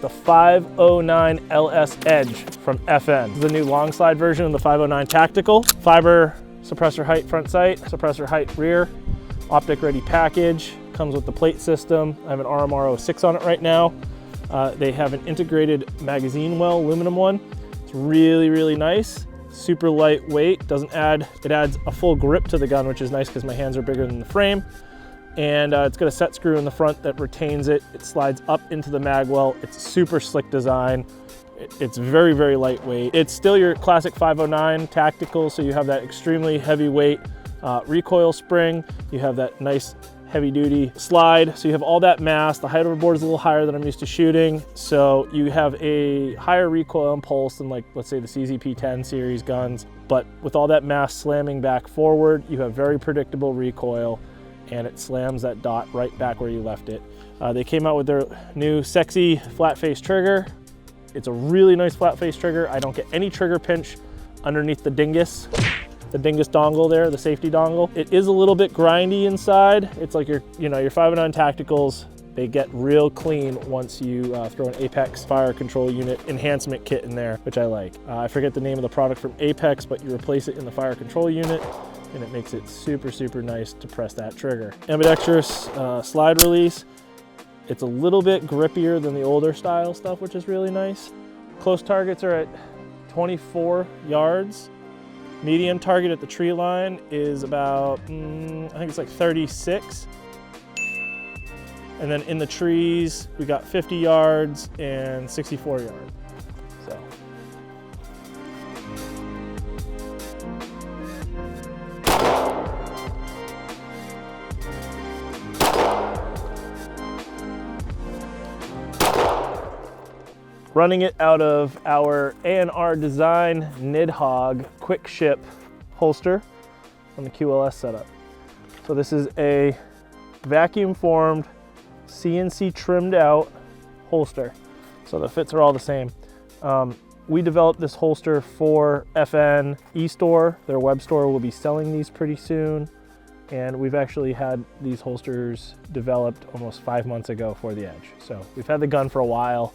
the 509 LS Edge from FN. This is the new long slide version of the 509 Tactical. Fiber suppressor height front sight, suppressor height rear, optic ready package, comes with the plate system. I have an RMR 06 on it right now. They have an integrated magazine well, aluminum one. It's really, really nice. Super lightweight, it adds a full grip to the gun, which is nice because my hands are bigger than the frame. And it's got a set screw in the front that retains it. It slides up into the mag well. It's super slick design. It's very, very lightweight. It's still your classic 509 Tactical, so you have that extremely heavyweight recoil spring. You have that nice heavy duty slide. So you have all that mass. The height of the board is a little higher than I'm used to shooting. So you have a higher recoil impulse than, like, let's say the CZP-10 series guns. But with all that mass slamming back forward, you have very predictable recoil, and it slams that dot right back where you left it. They came out with their new sexy flat face trigger. It's a really nice flat face trigger. I don't get any trigger pinch underneath the dingus dongle there, the safety dongle. It is a little bit grindy inside. It's like your 509 Tacticals, they get real clean once you throw an Apex fire control unit enhancement kit in there, which I like. I forget the name of the product from Apex, but you replace it in the fire control unit, and it makes it super, super nice to press that trigger. Ambidextrous slide release. It's a little bit grippier than the older style stuff, which is really nice. Close targets are at 24 yards. Medium target at the tree line is about, I think it's like 36. And then in the trees, we got 50 yards and 64 yards. So. Running it out of our A&R Design Nidhogg quick ship holster on the QLS setup. So this is a vacuum formed, CNC trimmed out holster. So the fits are all the same. We developed this holster for FN eStore. Their web store will be selling these pretty soon. And we've actually had these holsters developed almost 5 months ago for the Edge. So we've had the gun for a while.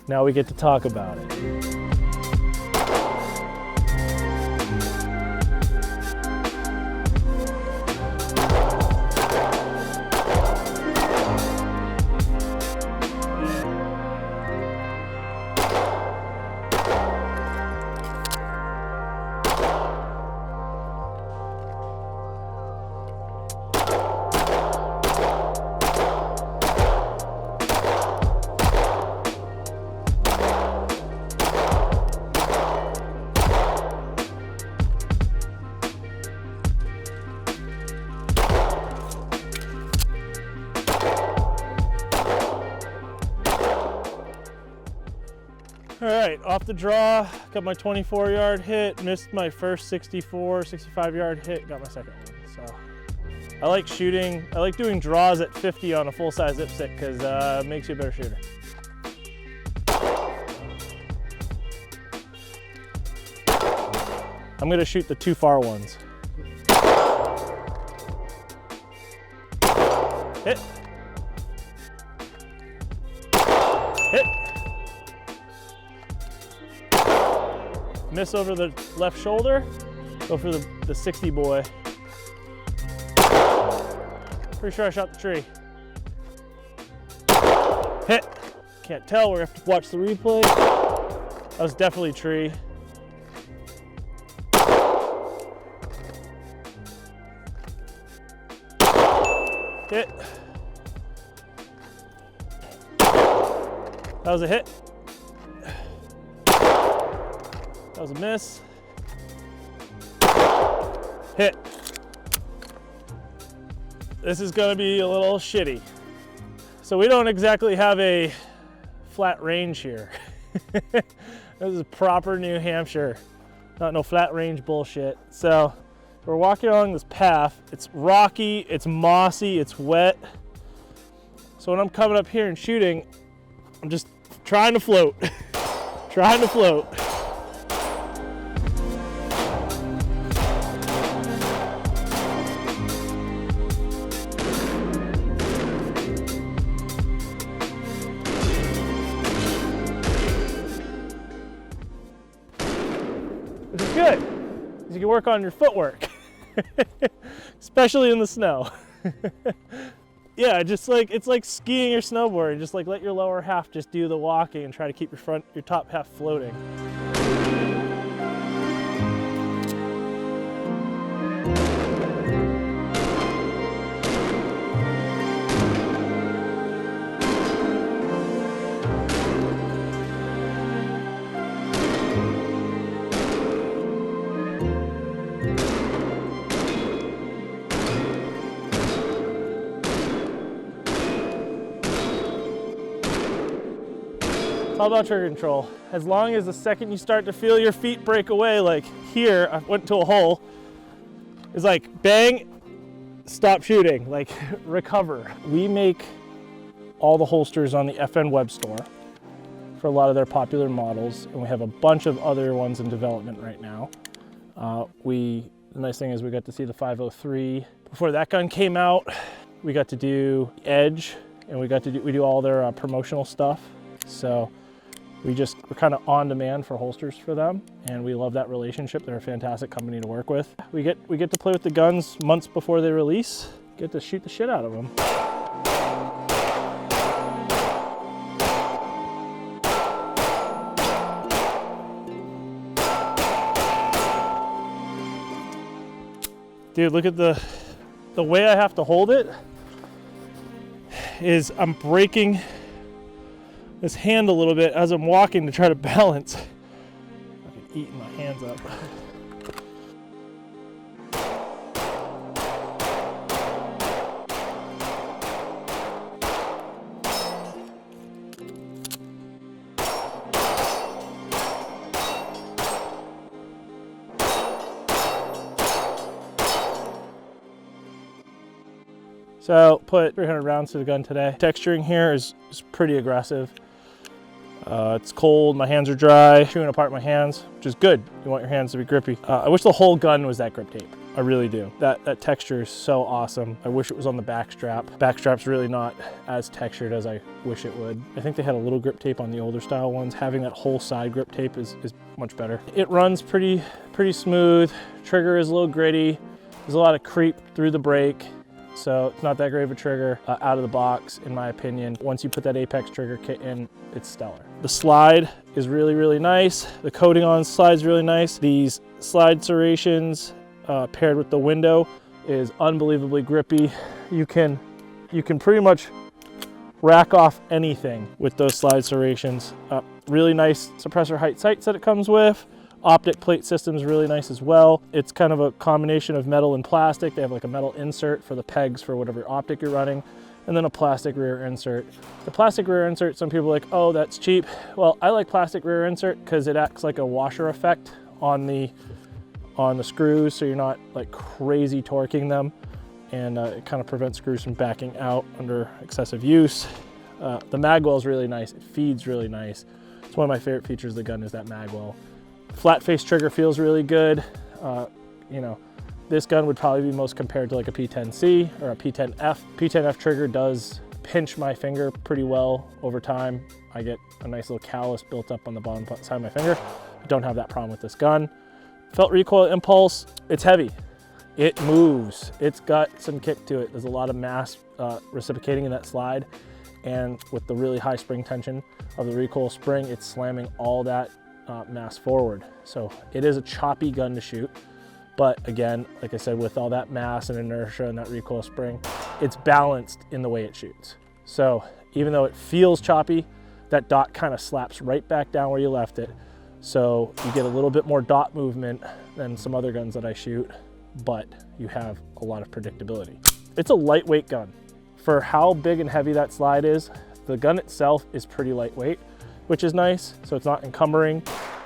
Now we get to talk about it. All right, off the draw, got my 24-yard hit, missed my first 65-yard hit, got my second one. So I like shooting, I like doing draws at 50 on a full-size IPSC because it makes you a better shooter. I'm gonna shoot the too far ones. Hit. Hit. Miss over the left shoulder, go for the 60 boy. Pretty sure I shot the tree. Hit. Can't tell, we're gonna have to watch the replay. That was definitely tree. Hit. That was a hit. That was a miss. Hit. This is gonna be a little shitty. So we don't exactly have a flat range here. This is proper New Hampshire, not no flat range bullshit. So we're walking along this path. It's rocky, it's mossy, it's wet. So when I'm coming up here and shooting, I'm just trying to float, trying to float. work on your footwork, especially in the snow. Yeah, just like, it's like skiing or snowboarding. Just like let your lower half just do the walking and try to keep your top half floating. All about trigger control. As long as the second you start to feel your feet break away, like here, I went to a hole, it's like bang, stop shooting, like recover. We make all the holsters on the FN web store for a lot of their popular models, and we have a bunch of other ones in development right now. The nice thing is we got to see the 503. Before that gun came out, we got to do Edge, and we do all their promotional stuff. So we're kind of on demand for holsters for them, and we love that relationship. They're a fantastic company to work with. We get to play with the guns months before they release, get to shoot the shit out of them. Dude, look at the way I have to hold it is I'm breaking this hand a little bit as I'm walking to try to balance. I'm eating my hands up. So put 300 rounds to the gun today. Texturing here is pretty aggressive. It's cold, my hands are dry, chewing apart my hands, which is good. You want your hands to be grippy. I wish the whole gun was that grip tape. I really do. That texture is so awesome. I wish it was on the back strap. Back strap's really not as textured as I wish it would. I think they had a little grip tape on the older style ones. Having that whole side grip tape is much better. It runs pretty smooth. Trigger is a little gritty. There's a lot of creep through the brake. So it's not that great of a trigger out of the box, in my opinion. Once you put that Apex trigger kit in, it's stellar. The slide is really, really nice. The coating on the slide is really nice. These slide serrations paired with the window is unbelievably grippy. You can pretty much rack off anything with those slide serrations. Really nice suppressor height sights that it comes with. Optic plate system is really nice as well. It's kind of a combination of metal and plastic. They have like a metal insert for the pegs for whatever optic you're running, and then a plastic rear insert. The plastic rear insert, some people are like, oh, that's cheap. Well, I like plastic rear insert because it acts like a washer effect on the screws, so you're not like crazy torquing them, and it kind of prevents screws from backing out under excessive use. The magwell is really nice. It feeds really nice. It's one of my favorite features of the gun is that magwell. Flat face trigger feels really good. You know, this gun would probably be most compared to like a P10C or a P10F. P10F trigger does pinch my finger pretty well over time. I get a nice little callus built up on the bottom side of my finger. I don't have that problem with this gun. Felt recoil impulse, it's heavy. It moves, it's got some kick to it. There's a lot of mass reciprocating in that slide. And with the really high spring tension of the recoil spring, it's slamming all that mass forward. So it is a choppy gun to shoot, but again, like I said, with all that mass and inertia and that recoil spring, it's balanced in the way it shoots. So even though it feels choppy, that dot kind of slaps right back down where you left it. So you get a little bit more dot movement than some other guns that I shoot, but you have a lot of predictability. It's a lightweight gun. For how big and heavy that slide is, the gun itself is pretty lightweight, which is nice, so it's not encumbering.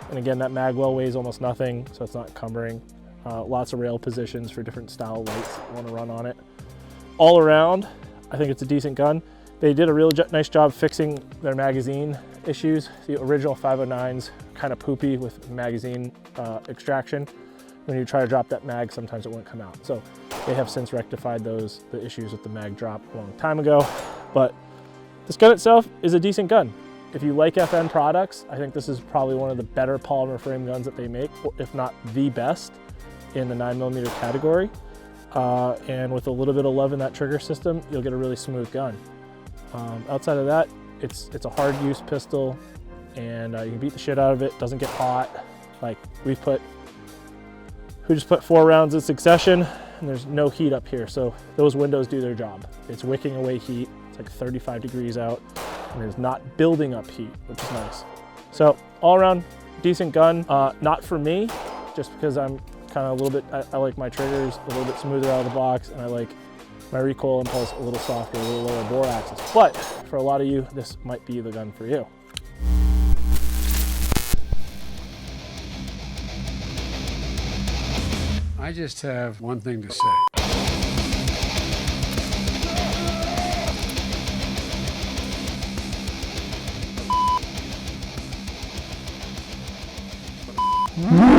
And again, that magwell weighs almost nothing, so it's not encumbering. Lots of rail positions for different style lights you want to run on it. All around, I think it's a decent gun. They did a really nice job fixing their magazine issues. The original 509's kind of poopy with magazine extraction. When you try to drop that mag, sometimes it wouldn't come out. So they have since rectified the issues with the mag drop a long time ago. But this gun itself is a decent gun. If you like FN products, I think this is probably one of the better polymer frame guns that they make, if not the best. in the 9mm category. And with a little bit of love in that trigger system, you'll get a really smooth gun. Outside of that, it's a hard use pistol, and you can beat the shit out of it. Doesn't get hot. Like we just put 4 rounds in succession, and there's no heat up here, so those windows do their job. It's wicking away heat. It's like 35 degrees out, and it's not building up heat, which is nice. So all around, decent gun. Not for me, just because I'm kind of a little bit, I like my triggers a little bit smoother out of the box, and I like my recoil impulse a little softer, a little lower bore axis. But for a lot of you, this might be the gun for you. I just have one thing to say. Mm-hmm.